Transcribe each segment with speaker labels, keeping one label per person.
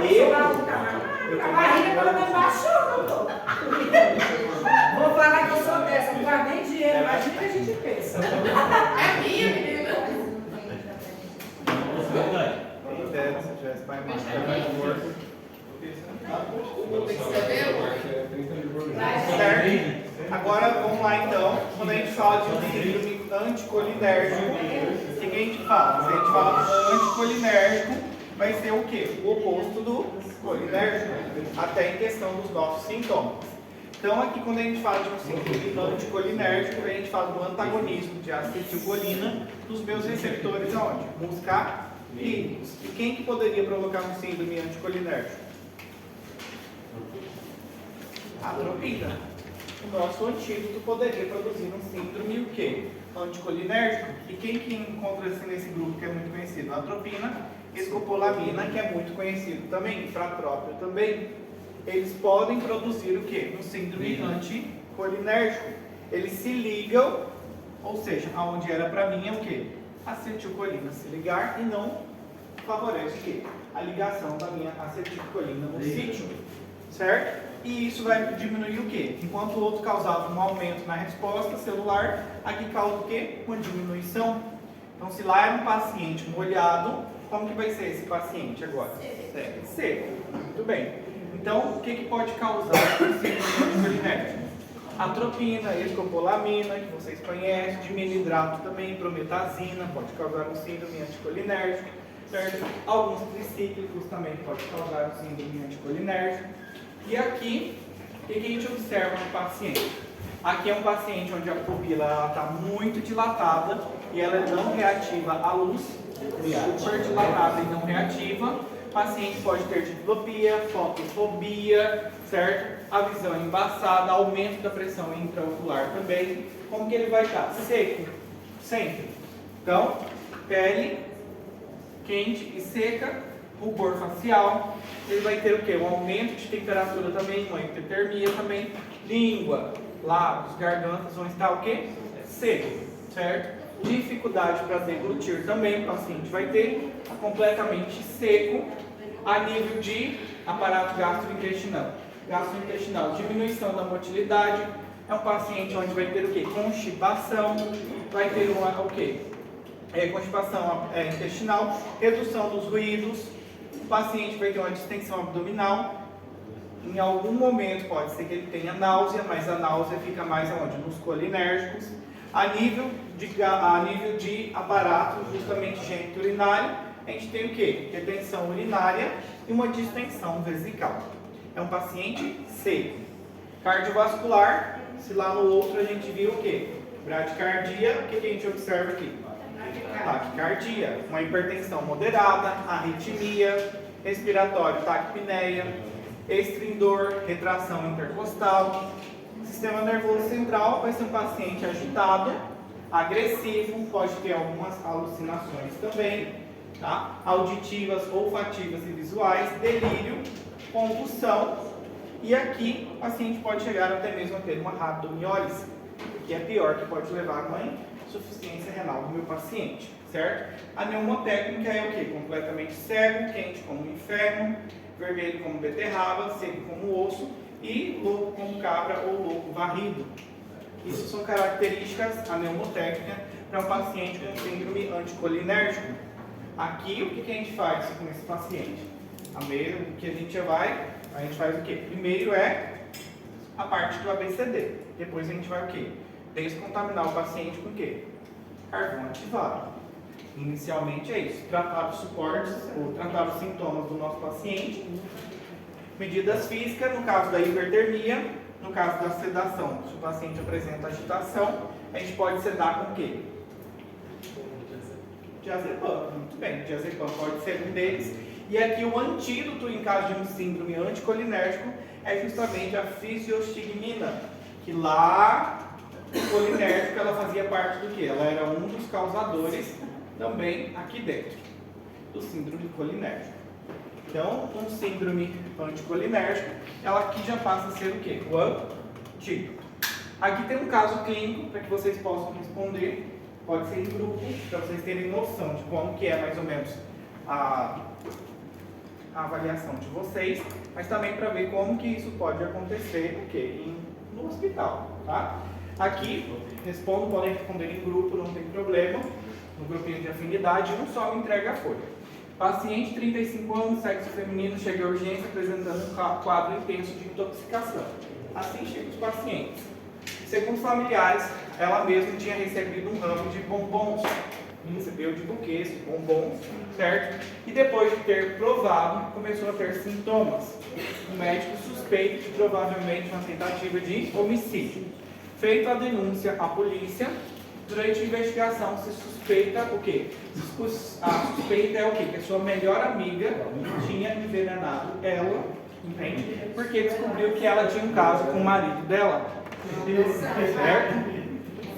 Speaker 1: A barriga pelo menos baixou, doutor. Vou falar que eu sou dessa, não guardo nem dinheiro, imagina o que a gente pensa. É minha, menina.
Speaker 2: Se tivesse pai mais morto. Certo? Agora vamos lá então. Quando a gente fala de um síndrome anticolinérgico, o que a gente fala? Se a gente fala anticolinérgico, vai ser o quê? O oposto do colinérgico, até em questão dos nossos sintomas. Então aqui quando a gente fala de um síndrome anticolinérgico, a gente fala do antagonismo de acetilcolina nos meus receptores aonde? Muscarínicos. E quem que poderia provocar um síndrome anticolinérgico? A atropina. O nosso antídoto poderia produzir um síndrome o quê? Anticolinérgico. E quem que encontra-se nesse grupo que é muito conhecido? A atropina, escopolamina, que é muito conhecido também, ifratrópio também. Eles podem produzir o quê? Um síndrome anticolinérgico. Eles se ligam, ou seja, aonde era para mim é o quê? Acetilcolina se ligar e não favorece o quê? A ligação da minha acetilcolina no sítio, certo? E isso vai diminuir o quê? Enquanto o outro causava um aumento na resposta celular, aqui causa o quê? Uma diminuição. Então, se lá era um paciente molhado, como que vai ser esse paciente agora? Seco. Muito bem. Então, o que pode causar o síndrome anticolinérgico? Atropina, escopolamina, que vocês conhecem, diminuidrato também, prometazina, pode causar um síndrome anticolinérgico, certo? Alguns tricíclicos também pode causar um síndrome anticolinérgico. E aqui, o que a gente observa no paciente? Aqui é um paciente onde a pupila está muito dilatada e ela é não reativa à luz, super dilatada e não reativa. O paciente pode ter diplopia, fotofobia, certo? A visão embaçada, aumento da pressão intraocular também. Como que ele vai estar? Seco, sempre. Então, pele quente e seca, rubor facial. Ele vai ter o quê? Um aumento de temperatura também, uma hipotermia também. Língua, lábios, gargantas vão estar o quê? Seco, certo? Dificuldade para deglutir também, o paciente vai ter completamente seco a nível de aparato gastrointestinal. Gastrointestinal, diminuição da motilidade, é um paciente onde vai ter o quê? Constipação, vai ter o quê? Constipação intestinal, redução dos ruídos, o paciente vai ter uma distensão abdominal, em algum momento pode ser que ele tenha náusea, mas a náusea fica mais aonde? Nos colinérgicos. A nível de aparato, justamente gênito urinário, a gente tem o quê? Retenção urinária e uma distensão vesical. É um paciente seco. Cardiovascular, se lá no outro a gente viu o quê? Bradicardia, o que a gente observa aqui? Taquicardia, uma hipertensão moderada, arritmia, respiratório, taquipneia, estrindor, retração intercostal. Sistema nervoso central vai ser um paciente agitado, agressivo, pode ter algumas alucinações também, tá? Auditivas, olfativas e visuais, delírio, convulsão. E aqui o paciente pode chegar até mesmo a ter uma rabdomiólise, que é pior, que pode levar a uma insuficiência renal do meu paciente, certo? A pneumotécnica é o que? Completamente cego, quente como um inferno, vermelho como beterraba, seco como osso e louco como cabra ou louco varrido. Isso são características pneumotécnica para um paciente com síndrome anticolinérgico. Aqui o que a gente faz com esse paciente? O que a gente faz o quê? Primeiro é a parte do ABCD. Depois a gente vai o quê? Descontaminar o paciente com o quê? Carvão ativado. Inicialmente é isso, tratar os suportes ou tratar os sintomas do nosso paciente. Medidas físicas, no caso da hipertermia, no caso da sedação, se o paciente apresenta agitação, a gente pode sedar com o quê? Diazepam, muito bem, diazepam pode ser um deles. E aqui o antídoto em caso de um síndrome anticolinérgico é justamente a fisiostigmina, que lá no colinérgico ela fazia parte do quê? Ela era um dos causadores também aqui dentro do síndrome colinérgico. Então, um síndrome anticolinérgico, ela aqui já passa a ser o quê? O antídoto. Aqui tem um caso clínico para que vocês possam responder, pode ser em grupo, para vocês terem noção de como que é mais ou menos a a avaliação de vocês, mas também para ver como que isso pode acontecer no hospital, tá? Aqui, podem responder em grupo, não tem problema, no grupinho de afinidade, um só me entrega a folha. Paciente, 35 anos, sexo feminino, chega à urgência apresentando um quadro intenso de intoxicação. Assim chegam os pacientes. Segundo familiares, ela mesma tinha recebido um ramo de bombons, recebeu de buquês, de bombons, certo? E depois de ter provado, começou a ter sintomas. O médico suspeita de provavelmente uma tentativa de homicídio. Feita a denúncia à polícia, durante a investigação se suspeita o quê? A suspeita é o quê? Que a sua melhor amiga tinha envenenado ela, entende? Porque descobriu que ela tinha um caso com o marido dela, certo?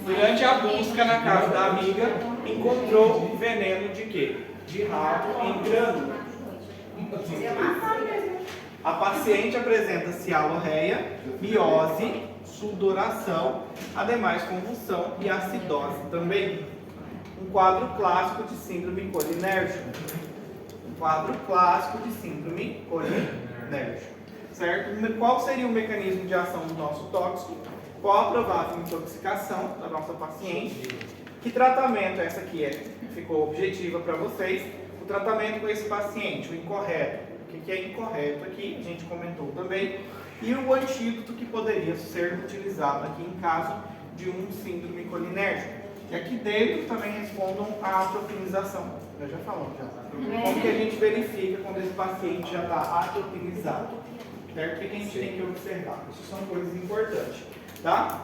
Speaker 2: Durante a busca na casa da amiga, encontrou veneno de quê? De rato em grânulo. A paciente apresenta cialorreia, miose, sudoração, ademais convulsão e acidose também. Um quadro clássico de síndrome colinérgica. Certo? Qual seria o mecanismo de ação do nosso tóxico? Qual a provável intoxicação da nossa paciente? Que tratamento, essa aqui ficou objetiva para vocês, o tratamento com esse paciente, o incorreto. O que é incorreto aqui, a gente comentou também, e o antídoto que poderia ser utilizado aqui em caso de um síndrome colinérgico. E aqui dentro também respondam a atropinização. Nós já falamos já. Como que a gente verifica quando esse paciente já está atropinizado? Certo? O que a gente tem que observar? Isso são coisas importantes. Tá?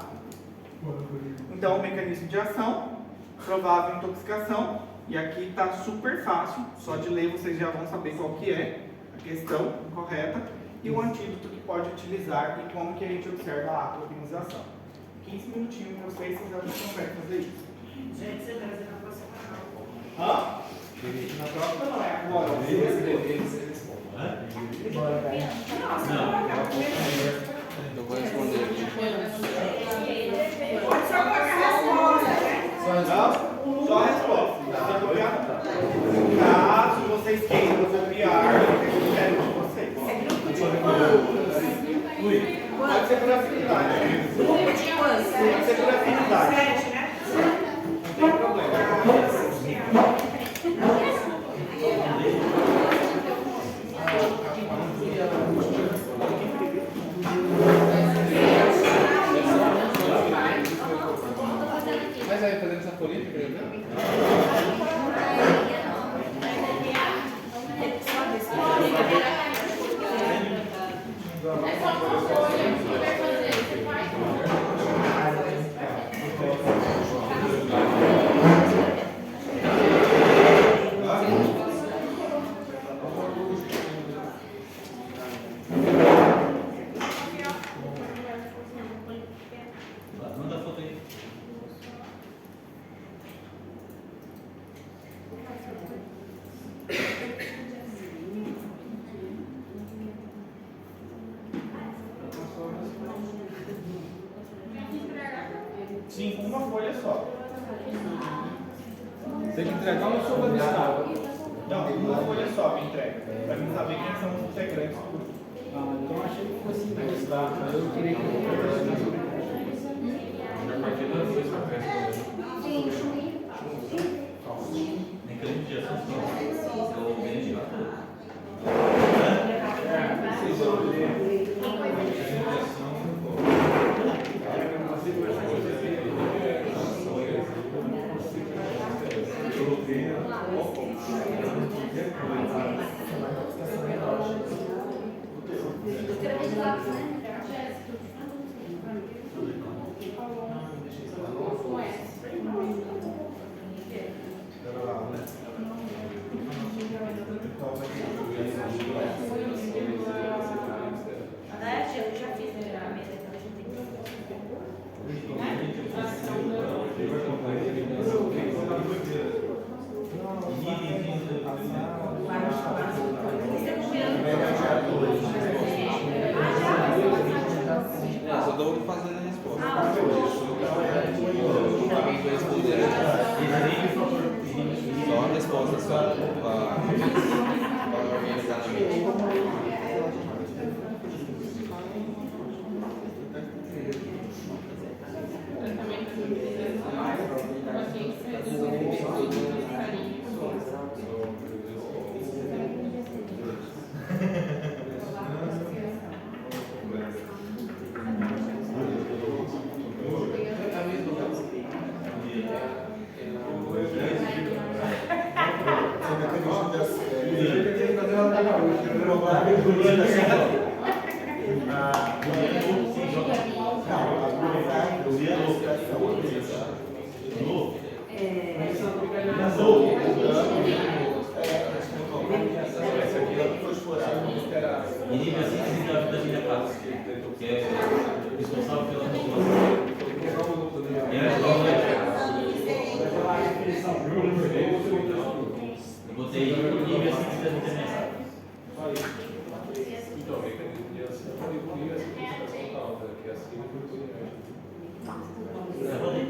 Speaker 2: Então, o mecanismo de ação, provável intoxicação, e aqui está super fácil, só de ler vocês já vão saber qual que é a questão correta, e o antídoto que pode utilizar e como que a gente observa a atropinização. 15 minutinhos para vocês já conseguem fazer isso.
Speaker 1: Gente, você vai na próxima não.
Speaker 2: Hã? Na próxima não, é agora.
Speaker 3: Eu vou responder aqui.
Speaker 1: Pode só colocar a resposta, né?
Speaker 2: Só a resposta. Caso vocês queiram copiar, eu quero de vocês.
Speaker 1: É grupo de quantos?
Speaker 2: Pode ser por afinidade.
Speaker 1: Grupo de quantos?
Speaker 2: Pode ser por afinidade.
Speaker 1: 7, né?
Speaker 2: Não tem problema.
Speaker 3: Mas aí, fazendo essa política, né?
Speaker 4: Manda a foto aí.
Speaker 2: Sim, uma folha só.
Speaker 3: Tem que entregar uma sopa de água.
Speaker 2: Não, uma folha só me entrega. Para mim saber quem são os integrantes do grupo.
Speaker 3: Ah, então achei que fosse dois, tá? Eu queria que eu
Speaker 4: Nem que a gente já são eu bem de lá.
Speaker 1: Eu já fiz a mesa, então a gente tem
Speaker 3: só estou fazendo a resposta. Só a resposta, só.
Speaker 4: E nível assim, da família Paz, que é responsável pela população. E a escola eu botei nível assim da internet. Já falei.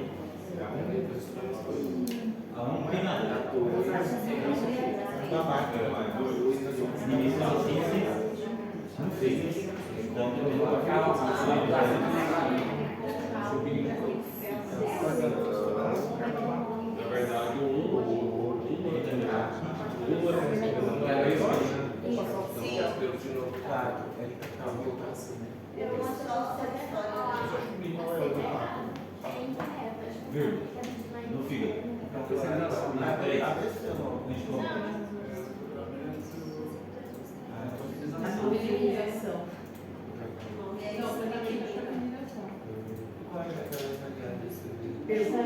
Speaker 4: Não tem nada. Nível assim, não fez.
Speaker 5: Na verdade, o
Speaker 4: no fígado. Peraí.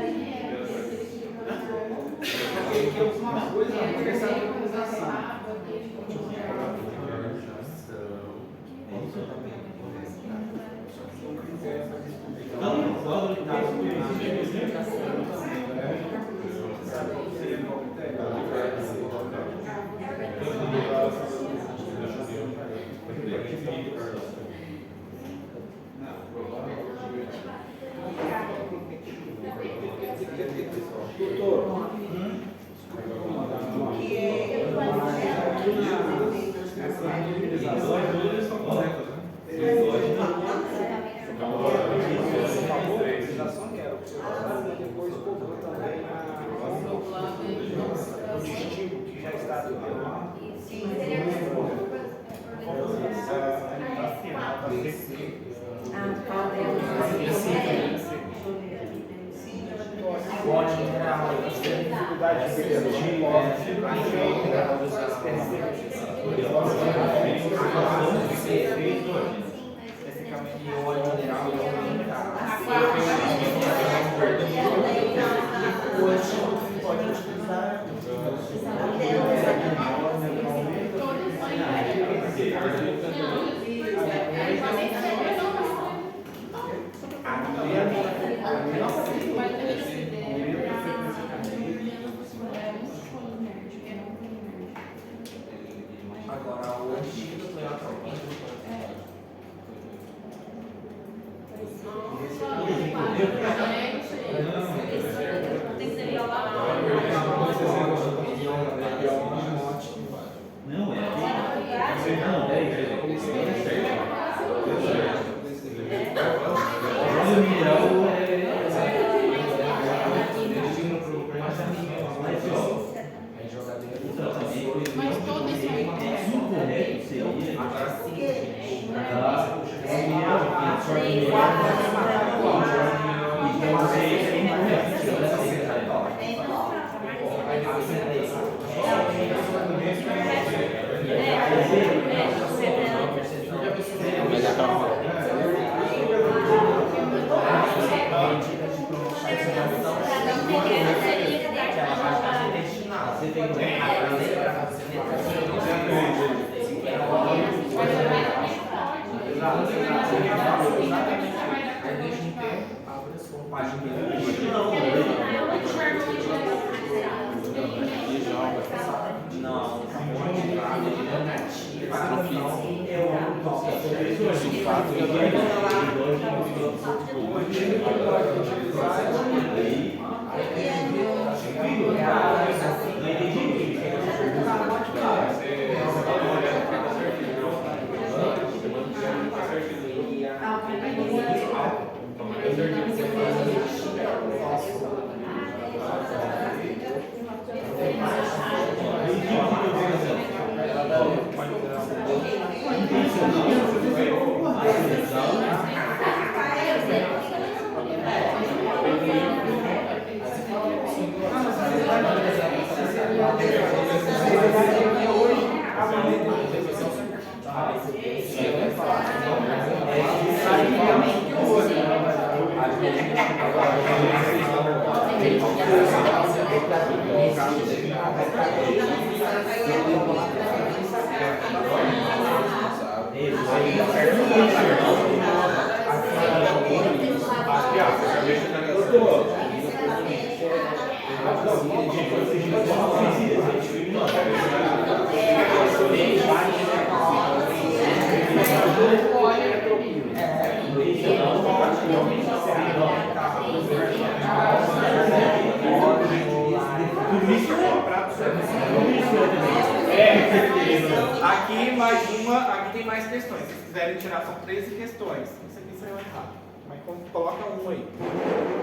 Speaker 2: Aqui mais uma, aqui tem mais questões. Se quiserem tirar, são 13 questões. Isso aqui saiu errado. Mas coloca um aí.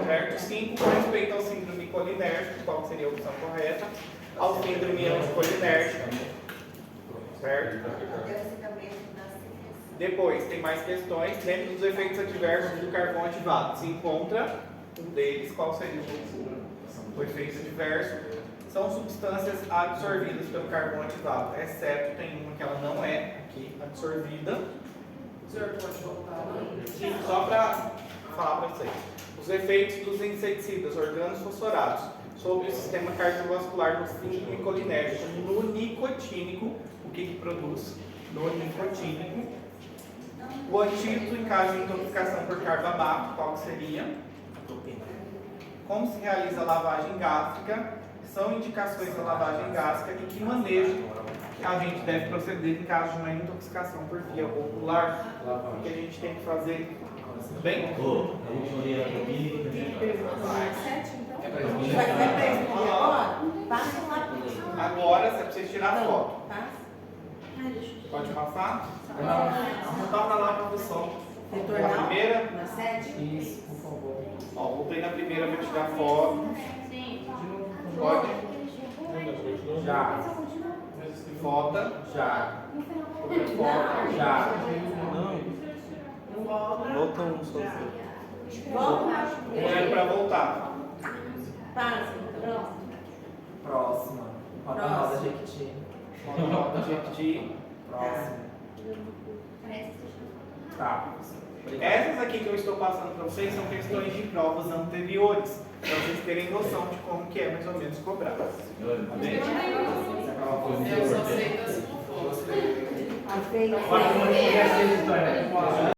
Speaker 2: Certo? 5 com respeito ao síndrome colinérgico, qual seria a opção correta? Ao síndrome anticolinérgico. Certo? Depois, tem mais questões. Dentro dos efeitos adversos do carvão ativado, se encontra um deles. Qual seria o efeito adverso? São substâncias absorvidas pelo carvão ativado, exceto tem uma que ela não é aqui absorvida.
Speaker 1: O senhor pode voltar?
Speaker 2: Sim, só para falar para vocês. Os efeitos dos inseticidas organosfosforados sobre o sistema cardiovascular no síndrome colinérgico no nicotínico. O que produz? No nicotínico. O antídoto em caso de intoxicação por carbamato, qual seria? Como se realiza a lavagem gástrica? São indicações da lavagem gástrica e que manejo a gente deve proceder em caso de uma intoxicação por via ocular. O que a gente tem que fazer? Tudo bem?
Speaker 4: A última ali é a atropina.
Speaker 2: Agora, se é pra vocês tirar foto. Pode passar? Não toca lá para o som. Na primeira?
Speaker 1: Na 7?
Speaker 3: Isso, por favor.
Speaker 2: Ó, voltei na primeira para tirar foto. Pode? Já. Foto. Já. Foto. Já.
Speaker 3: Voltamos.
Speaker 2: Olhando para voltar.
Speaker 1: Passa.
Speaker 3: Próxima. Roda Jequiti.
Speaker 2: Roda Jequiti.
Speaker 3: Próxima. Tá.
Speaker 2: Essas aqui que eu estou passando para vocês são questões de provas anteriores, para vocês terem noção de como que é mais ou menos cobrado. Tá bem?
Speaker 5: Eu só sei das fofocas.
Speaker 1: A feia.
Speaker 3: Olha como é que é essa história.